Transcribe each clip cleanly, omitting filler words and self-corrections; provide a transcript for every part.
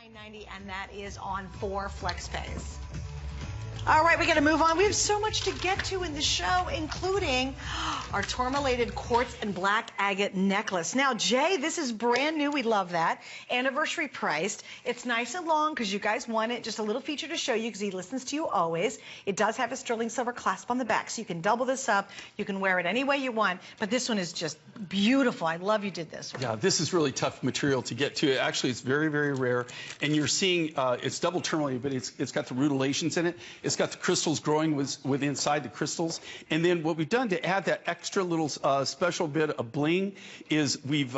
$79.90, and that is on 4 FlexPays. All right, we got to move on. We have so much to get to in the show, including our Tourmalated Quartz and Black Agate necklace. Now, Jay, this is brand new. We love that. Anniversary priced. It's nice and long because you guys want it. Just a little feature to show you because he listens to you always. It does have a sterling silver clasp on the back, so you can double this up. You can wear it any way you want, but this one is just beautiful. I love you did this one. Yeah, this is really tough material to get to. Actually, it's very, very rare, and you're seeing it's double tourmalated, but it's got the rutilations in it. It's got the crystals growing with inside the crystals. And then what we've done to add that extra little special bit of bling is we've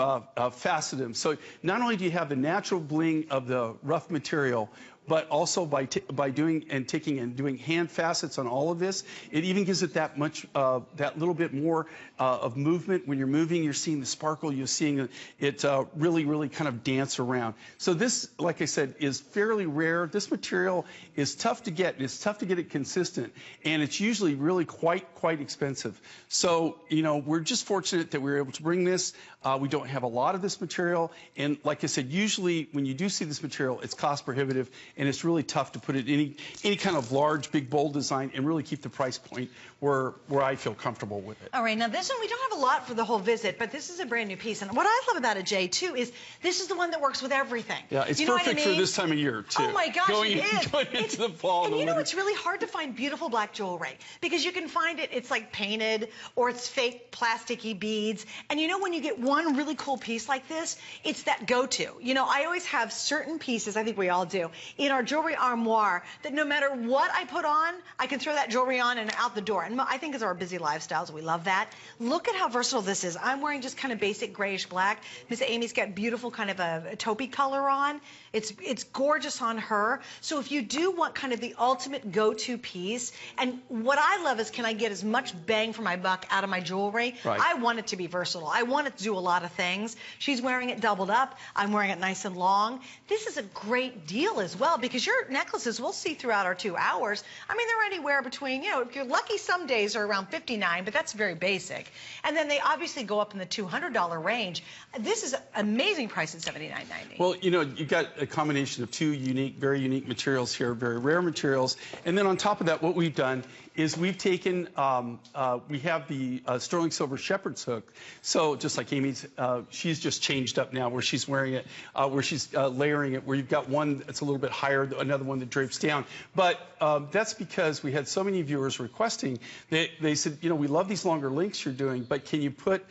faceted them. So not only do you have the natural bling of the rough material, but also by doing and taking and doing hand facets on all of this, it even gives it that much, that little bit more of movement. When you're moving, you're seeing the sparkle, you're seeing it really, really kind of dance around. So this, like I said, is fairly rare. This material is tough to get. It's tough to get it consistent, and it's usually really quite expensive. So, you know, we're just fortunate that we were able to bring this. We don't have a lot of this material, and like I said, usually when you do see this material, it's cost prohibitive. And it's really tough to put it in any kind of large, big, bold design and really keep the price point where I feel comfortable with it. All right, now this one, we don't have a lot for the whole visit, but this is a brand new piece. And what I love about it, Jay, too, is this is the one that works with everything. Yeah, it's perfect for this time of year, too. Oh, my gosh, it is. Going into the fall. And you know, it's really hard to find beautiful black jewelry because you can find it, it's like painted or it's fake plasticky beads. And you know, when you get one really cool piece like this, it's that go-to. You know, I always have certain pieces, I think we all do, in our jewelry armoire that no matter what I put on, I can throw that jewelry on and out the door. And I think it's our busy lifestyles, we love that. Look at how versatile this is. I'm wearing just kind of basic grayish black. Miss Amy's got beautiful kind of a taupey color on. It's gorgeous on her. So if you do want kind of the ultimate go-to piece, and what I love is, can I get as much bang for my buck out of my jewelry? Right. I want it to be versatile. I want it to do a lot of things. She's wearing it doubled up. I'm wearing it nice and long. This is a great deal as well because your necklaces we'll see throughout our 2 hours. I mean, they're anywhere between, you know, if you're lucky, some days are around $59, but that's very basic. And then they obviously go up in the $200 range. This is an amazing price at $79.90. Well, you know, you've got a combination of two unique, very unique materials here, very rare materials. And then on top of that, what we've done is we've taken, we have the sterling silver shepherd's hook. So just like Amy's, she's just changed up now where she's wearing it, where she's layering it, where you've got one that's a little bit higher, another one that drapes down. But that's because we had so many viewers requesting that they said, you know, we love these longer links you're doing, but can you put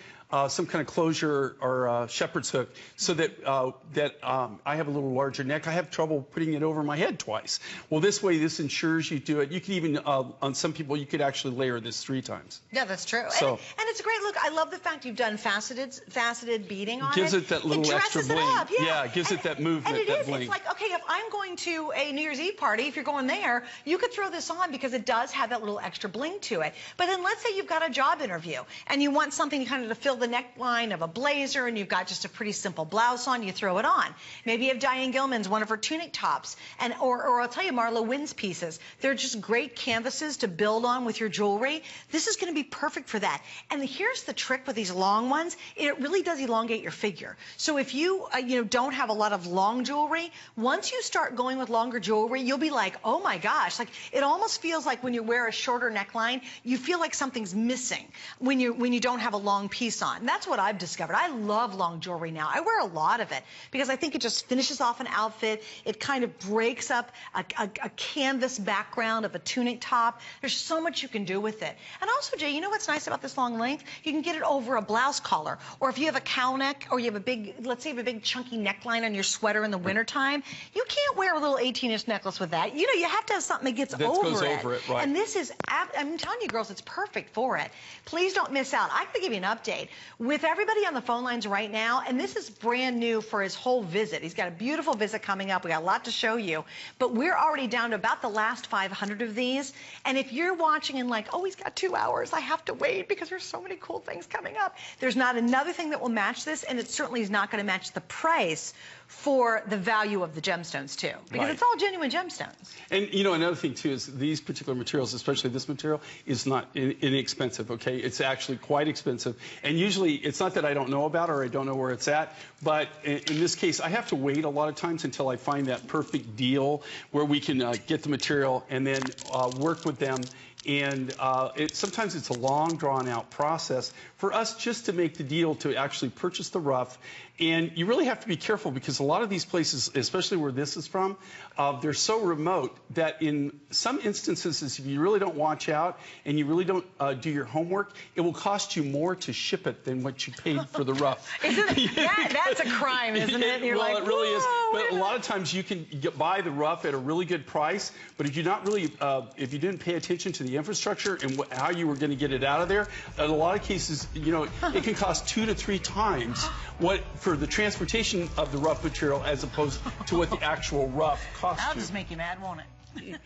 some kind of closure or shepherd's hook so that I have a little larger neck. I have trouble putting it over my head twice. Well, this way, this ensures you do it. You can even, on some people, you could actually layer this 3 times. Yeah, that's true. So, and it's a great look. I love the fact you've done faceted beading on it. Gives it that little extra bling. Up, yeah, it gives it that movement, and that bling. It's like, okay, if I'm going to a New Year's Eve party, if you're going there, you could throw this on because it does have that little extra bling to it. But then let's say you've got a job interview and you want something kind of to fill the neckline of a blazer and you've got just a pretty simple blouse on, you throw it on. Maybe you have Diane Gilman's, one of her tunic tops, and or I'll tell you, Marla Wynn's pieces. They're just great canvases to build on with your jewelry. This is going to be perfect for that. And here's the trick with these long ones. It really does elongate your figure. So if you, you know, don't have a lot of long jewelry, once you start going with longer jewelry, you'll be like, oh my gosh, like it almost feels like when you wear a shorter neckline, you feel like something's missing when you don't have a long piece on. And that's what I've discovered. I love long jewelry now. I wear a lot of it because I think it just finishes off an outfit. It kind of breaks up a canvas background of a tunic top. There's so much you can do with it. And also, Jay, you know what's nice about this long length? You can get it over a blouse collar, or if you have a cow neck, or you have a big, let's say you have a big chunky neckline on your sweater in the wintertime, you can't wear a little 18-inch necklace with that. You know, you have to have something that gets over it. Right. And this is, I'm telling you girls, it's perfect for it. Please don't miss out. I can give you an update. With everybody on the phone lines right now, and this is brand new for his whole visit. He's got a beautiful visit coming up. We got a lot to show you, but we're already down to about the last 500 of these. And if you're watching and like, oh, he's got 2 hours, I have to wait because there's so many cool things coming up. There's not another thing that will match this, and it certainly is not going to match the price for the value of the gemstones too, because Right. it's all genuine gemstones. And you know, another thing too is these particular materials, especially this material, is not inexpensive. Okay, it's actually quite expensive, and usually it's not that I don't know about or I don't know where it's at, but in this case, I have to wait a lot of times until I find that perfect deal where we can get the material and then work with them. And sometimes it's a long, drawn-out process for us just to make the deal to actually purchase the rough. And you really have to be careful because a lot of these places, especially where this is from, they're so remote that in some instances, if you really don't watch out and you really don't do your homework, it will cost you more to ship it than what you paid for the rough. That's a crime, isn't it? You're well, like, it really is. whoa, But a lot of times you can buy the rough at a really good price, but if you're not really, if you didn't pay attention to the infrastructure and how you were going to get it out of there, in a lot of cases, you know, it can cost 2 to 3 times what for the transportation of the rough material as opposed to what the actual rough costs you. That'll just make you mad, won't it?